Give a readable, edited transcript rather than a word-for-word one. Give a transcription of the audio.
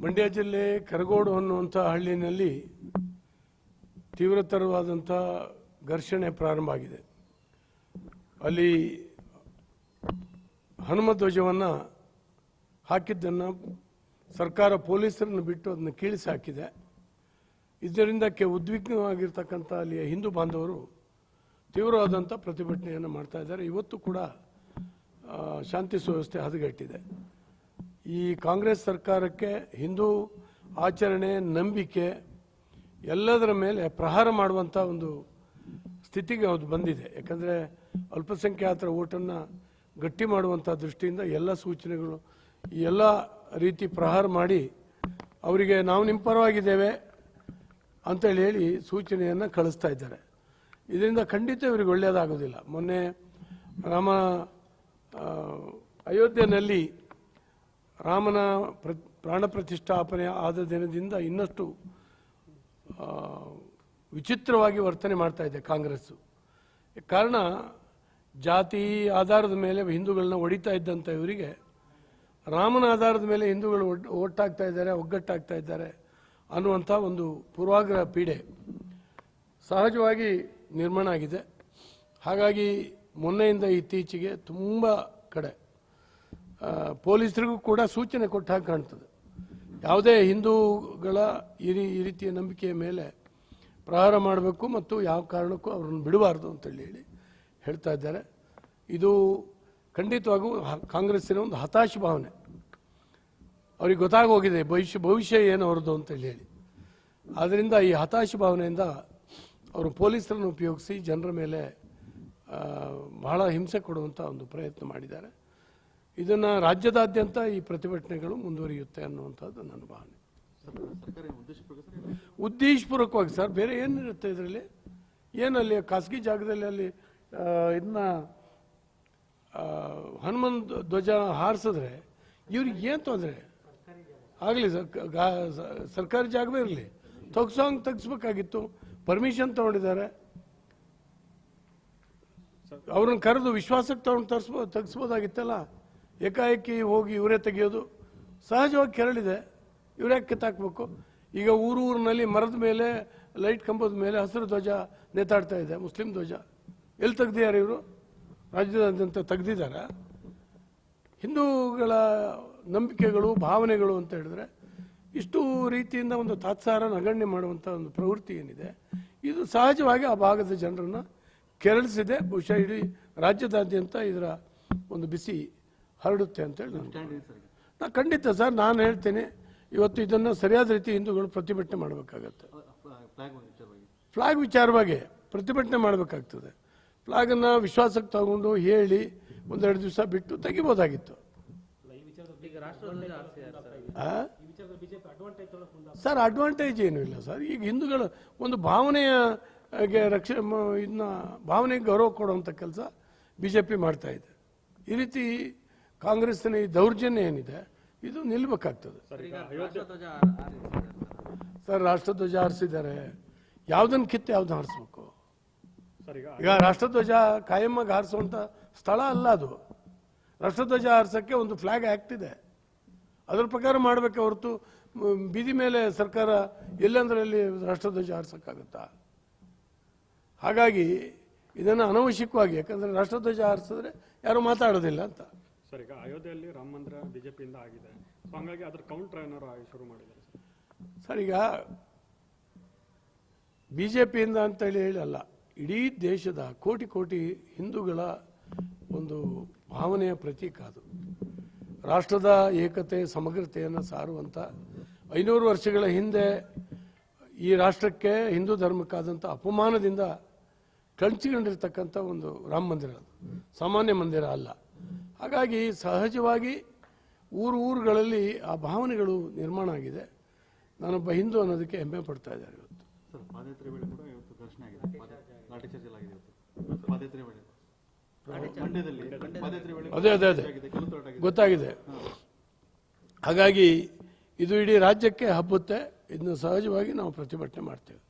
ಮಂಡ್ಯ ಜಿಲ್ಲೆ ಕರಗೋಡು ಅನ್ನುವಂಥ ಹಳ್ಳಿಯಲ್ಲಿ ತೀವ್ರತರವಾದಂಥ ಘರ್ಷಣೆ ಪ್ರಾರಂಭ ಆಗಿದೆ. ಅಲ್ಲಿ ಹನುಮ ಧ್ವಜವನ್ನು ಹಾಕಿದ್ದನ್ನು ಸರ್ಕಾರ ಪೊಲೀಸರನ್ನು ಬಿಟ್ಟು ಅದನ್ನು ಕೀಳಿಸಿ ಹಾಕಿದೆ. ಇದರಿಂದಕ್ಕೆ ಉದ್ವಿಗ್ನವಾಗಿರ್ತಕ್ಕಂಥ ಅಲ್ಲಿಯ ಹಿಂದೂ ಬಾಂಧವರು ತೀವ್ರವಾದಂಥ ಪ್ರತಿಭಟನೆಯನ್ನು ಮಾಡ್ತಾ ಇದ್ದಾರೆ. ಇವತ್ತು ಕೂಡ ಶಾಂತಿ ಸುವ್ಯವಸ್ಥೆ ಹದಗೆಟ್ಟಿದೆ. ಈ ಕಾಂಗ್ರೆಸ್ ಸರ್ಕಾರಕ್ಕೆ ಹಿಂದೂ ಆಚರಣೆ, ನಂಬಿಕೆ ಎಲ್ಲದರ ಮೇಲೆ ಪ್ರಹಾರ ಮಾಡುವಂಥ ಒಂದು ಸ್ಥಿತಿಗೆ ಅದು ಬಂದಿದೆ. ಯಾಕಂದರೆ ಅಲ್ಪಸಂಖ್ಯಾತರ ಓಟನ್ನು ಗಟ್ಟಿ ಮಾಡುವಂಥ ದೃಷ್ಟಿಯಿಂದ ಎಲ್ಲ ಸೂಚನೆಗಳು, ಈ ಎಲ್ಲ ರೀತಿ ಪ್ರಹಾರ ಮಾಡಿ ಅವರಿಗೆ ನಾವು ನಿಮ್ಮ ಪರವಾಗಿದ್ದೇವೆ ಅಂತೇಳಿ ಹೇಳಿ ಸೂಚನೆಯನ್ನು ಕಳಿಸ್ತಾ ಇದ್ದಾರೆ. ಇದರಿಂದ ಖಂಡಿತ ಇವರಿಗೆ ಒಳ್ಳೆಯದಾಗೋದಿಲ್ಲ. ಮೊನ್ನೆ ಅಯೋಧ್ಯೆಯಲ್ಲಿ ರಾಮನ ಪ್ರಾಣ ಪ್ರತಿಷ್ಠಾಪನೆ ಆದ ದಿನದಿಂದ ಇನ್ನಷ್ಟು ವಿಚಿತ್ರವಾಗಿ ವರ್ತನೆ ಮಾಡ್ತಾ ಇದೆ ಕಾಂಗ್ರೆಸ್ಸು. ಕಾರಣ ಜಾತಿ ಆಧಾರದ ಮೇಲೆ ಹಿಂದೂಗಳನ್ನ ಹೊಡಿತಾ ಇದ್ದಂಥ ಇವರಿಗೆ ರಾಮನ ಆಧಾರದ ಮೇಲೆ ಹಿಂದೂಗಳು ಒಟ್ಟಾಗ್ತಾ ಇದ್ದಾರೆ, ಒಗ್ಗಟ್ಟಾಗ್ತಾ ಇದ್ದಾರೆ ಅನ್ನುವಂಥ ಒಂದು ಪೂರ್ವಾಗ್ರಹ ಪೀಡೆ ಸಹಜವಾಗಿ ನಿರ್ಮಾಣ ಆಗಿದೆ. ಹಾಗಾಗಿ ಮೊನ್ನೆಯಿಂದ ಇತ್ತೀಚೆಗೆ ತುಂಬ ಕಡೆ ಪೊಲೀಸರಿಗೂ ಕೂಡ ಸೂಚನೆ ಕೊಟ್ಟ ಹಾಗೆ ಕಾಣ್ತದೆ. ಯಾವುದೇ ಹಿಂದೂಗಳ ಈ ರೀತಿಯ ನಂಬಿಕೆಯ ಮೇಲೆ ಪ್ರಹಾರ ಮಾಡಬೇಕು ಮತ್ತು ಯಾವ ಕಾರಣಕ್ಕೂ ಅವ್ರನ್ನ ಬಿಡಬಾರ್ದು ಅಂತೇಳಿ ಹೇಳ್ತಾ ಇದ್ದಾರೆ. ಇದು ಖಂಡಿತವಾಗೂ ಕಾಂಗ್ರೆಸ್ಸಿನ ಒಂದು ಹತಾಶ ಭಾವನೆ. ಅವ್ರಿಗೆ ಗೊತ್ತಾಗೋಗಿದೆ ಭವಿಷ್ಯ ಏನು ಅವ್ರದ್ದು ಅಂತೇಳಿ. ಆದ್ದರಿಂದ ಈ ಹತಾಶ ಭಾವನೆಯಿಂದ ಅವರು ಪೊಲೀಸರನ್ನು ಉಪಯೋಗಿಸಿ ಜನರ ಮೇಲೆ ಬಹಳ ಹಿಂಸೆ ಕೊಡುವಂಥ ಒಂದು ಪ್ರಯತ್ನ ಮಾಡಿದ್ದಾರೆ. ಇದನ್ನು ರಾಜ್ಯದಾದ್ಯಂತ ಈ ಪ್ರತಿಭಟನೆಗಳು ಮುಂದುವರಿಯುತ್ತೆ ಅನ್ನುವಂಥದ್ದು ನನ್ನ ಭಾವನೆ. ಉದ್ದೇಶಪೂರ್ವಕವಾಗಿ ಸರ್, ಬೇರೆ ಏನಿರುತ್ತೆ ಇದರಲ್ಲಿ? ಏನಲ್ಲಿ ಖಾಸಗಿ ಜಾಗದಲ್ಲಿ ಅಲ್ಲಿ ಇದನ್ನ ಹನುಮನ್ ಧ್ವಜ ಹಾರಿಸಿದ್ರೆ ಇವ್ರಿಗೆ ಏನು ತೊಂದರೆ ಆಗಲಿ ಸರ್? ಸರ್ಕಾರಿ ಜಾಗವೇ ಇರಲಿ, ತೆಗಿಸ್ಬೇಕಾಗಿತ್ತು. ಪರ್ಮಿಷನ್ ತೊಗೊಂಡಿದ್ದಾರೆ, ಅವ್ರನ್ನ ಕರೆದು ವಿಶ್ವಾಸಕ್ಕೆ ತೊಗೊಂಡು ತೆಗಿಸ್ಬೋದಾಗಿತ್ತಲ್ಲ. ಏಕಾಏಕಿ ಹೋಗಿ ಇವರೇ ತೆಗೆಯೋದು ಸಹಜವಾಗಿ ಕೆರಳಿದೆ. ಇವರ್ಯಾಕೆ ಕಿತ್ತಾಕ್ಬೇಕು? ಈಗ ಊರಿನಲ್ಲಿ ಮರದ ಮೇಲೆ, ಲೈಟ್ ಕಂಬದ ಮೇಲೆ ಹಸಿರು ಧ್ವಜ ನೇತಾಡ್ತಾ ಇದೆ, ಮುಸ್ಲಿಂ ಧ್ವಜ. ಎಲ್ಲಿ ತೆಗ್ದಿದ್ದಾರೆ ಇವರು? ರಾಜ್ಯದಾದ್ಯಂತ ತೆಗ್ದಿದ್ದಾರೆ. ಹಿಂದೂಗಳ ನಂಬಿಕೆಗಳು, ಭಾವನೆಗಳು ಅಂತ ಹೇಳಿದ್ರೆ ಇಷ್ಟು ರೀತಿಯಿಂದ ಒಂದು ತಾತ್ಸಾರ, ನಗಣ್ಯ ಮಾಡುವಂಥ ಒಂದು ಪ್ರವೃತ್ತಿ ಏನಿದೆ, ಇದು ಸಹಜವಾಗಿ ಆ ಭಾಗದ ಜನರನ್ನು ಕೆರಳಿಸಿದೆ. ಬಹುಶಃ ಇಡೀ ರಾಜ್ಯದಾದ್ಯಂತ ಇದರ ಒಂದು ಬಿಸಿ ಹರಡುತ್ತೆ ಅಂತೇಳಿ ನಾನು ಖಂಡಿತ ಸರ್ ನಾನು ಹೇಳ್ತೇನೆ. ಇವತ್ತು ಇದನ್ನು ಸರಿಯಾದ ರೀತಿ ಹಿಂದೂಗಳು ಪ್ರತಿಭಟನೆ ಮಾಡಬೇಕಾಗತ್ತೆ. ಫ್ಲಾಗ್ ವಿಚಾರವಾಗಿ ಪ್ರತಿಭಟನೆ ಮಾಡಬೇಕಾಗ್ತದೆ. ಫ್ಲಾಗನ್ನು ವಿಶ್ವಾಸಕ್ಕೆ ತಗೊಂಡು ಹೇಳಿ ಒಂದೆರಡು ದಿವಸ ಬಿಟ್ಟು ತೆಗಿಬೋದಾಗಿತ್ತು. ಸರ್ ಅಡ್ವಾಂಟೇಜ್ ಏನೂ ಇಲ್ಲ ಸರ್. ಈಗ ಹಿಂದೂಗಳ ಒಂದು ಭಾವನೆಯ ಇದನ್ನ ಭಾವನೆಗೆ ಗೌರವ ಕೊಡುವಂಥ ಕೆಲಸ BJP ಮಾಡ್ತಾ ಇದೆ. ಈ ರೀತಿ ಕಾಂಗ್ರೆಸ್ಸಿನ ಈ ದೌರ್ಜನ್ಯ ಏನಿದೆ ಇದು ನಿಲ್ಲಬೇಕಾಗ್ತದೆ. ಸರ್ ರಾಷ್ಟ್ರಧ್ವಜ ಹಾರಿಸಿದ್ದಾರೆ, ಯಾವುದನ್ನು ಕಿತ್ತು ಯಾವುದನ್ನು ಹಾರಿಸ್ಬೇಕು? ಈಗ ರಾಷ್ಟ್ರಧ್ವಜ ಕಾಯಮ್ಮಾಗಿ ಹಾರಿಸುವಂಥ ಸ್ಥಳ ಅಲ್ಲ ಅದು. ರಾಷ್ಟ್ರಧ್ವಜ ಹಾರಿಸೋಕ್ಕೆ ಒಂದು ಫ್ಲಾಗ್ ಆ್ಯಕ್ಟ್ ಇದೆ, ಅದರ ಪ್ರಕಾರ ಮಾಡಬೇಕೆ ಹೊರತು ಬೀದಿ ಮೇಲೆ ಸರ್ಕಾರ ಎಲ್ಲಂದ್ರಲ್ಲಿ ರಾಷ್ಟ್ರಧ್ವಜ ಹಾರಿಸೋಕ್ಕಾಗತ್ತಾ? ಹಾಗಾಗಿ ಇದನ್ನು ಅನವಶ್ಯಕವಾಗಿ, ಯಾಕಂದರೆ ರಾಷ್ಟ್ರಧ್ವಜ ಹಾರಿಸಿದ್ರೆ ಯಾರು ಮಾತಾಡೋದಿಲ್ಲ ಅಂತ. ಸರ್ ಈಗ ಅಯೋಧ್ಯೆಯಲ್ಲಿ ರಾಮ ಮಂದಿರ BJPಯಿಂದ ಆಗಿದೆ, ಹಾಗಾಗಿ ಅದ್ರ ಕೌಂಟರ್ ಏನಾರು ಶುರು ಮಾಡಿದ್ದಾರೆ ಸರ್? ಈಗ BJPಯಿಂದ ಅಂತೇಳಿ ಅಲ್ಲ, ಇಡೀ ದೇಶದ ಕೋಟಿ ಕೋಟಿ ಹಿಂದೂಗಳ ಒಂದು ಭಾವನೆಯ ಪ್ರತೀಕ ಅದು. ರಾಷ್ಟ್ರದ ಏಕತೆ, ಸಮಗ್ರತೆಯನ್ನು ಸಾರುವಂಥ 500 ವರ್ಷಗಳ ಹಿಂದೆ ಈ ರಾಷ್ಟ್ರಕ್ಕೆ, ಹಿಂದೂ ಧರ್ಮಕ್ಕಾದಂಥ ಅಪಮಾನದಿಂದ ಕಳಚಿಕೊಂಡಿರ್ತಕ್ಕಂಥ ಒಂದು ರಾಮ ಮಂದಿರ, ಅದು ಸಾಮಾನ್ಯ ಮಂದಿರ ಅಲ್ಲ. ಹಾಗಾಗಿ ಸಹಜವಾಗಿ ಊರುಗಳಲ್ಲಿ ಆ ಭಾವನೆಗಳು ನಿರ್ಮಾಣ ಆಗಿದೆ. ನಾನೊಬ್ಬ ಹಿಂದೂ ಅನ್ನೋದಕ್ಕೆ ಹೆಮ್ಮೆ ಪಡ್ತಾ ಇದ್ದಾರೆ. ಇವತ್ತು ಪಾದಯಾತ್ರೆ ವೇಳೆ ಕೂಡ ಇವತ್ತು ಘರ್ಷಣೆ ಆಗಿದೆ, ಲಾಠಿ ಚಾರ್ಜ್ ಆಗಿದೆ ಇವತ್ತು ಪಾದಯಾತ್ರೆ ವೇಳೆ. ಅದೇ ಗೊತ್ತಾಗಿದೆ. ಹಾಗಾಗಿ ಇದು ಇಡೀ ರಾಜ್ಯಕ್ಕೆ ಹಬ್ಬುತ್ತೆ. ಇದನ್ನು ಸಹಜವಾಗಿ ನಾವು ಪ್ರತಿಭಟನೆ ಮಾಡ್ತೇವೆ.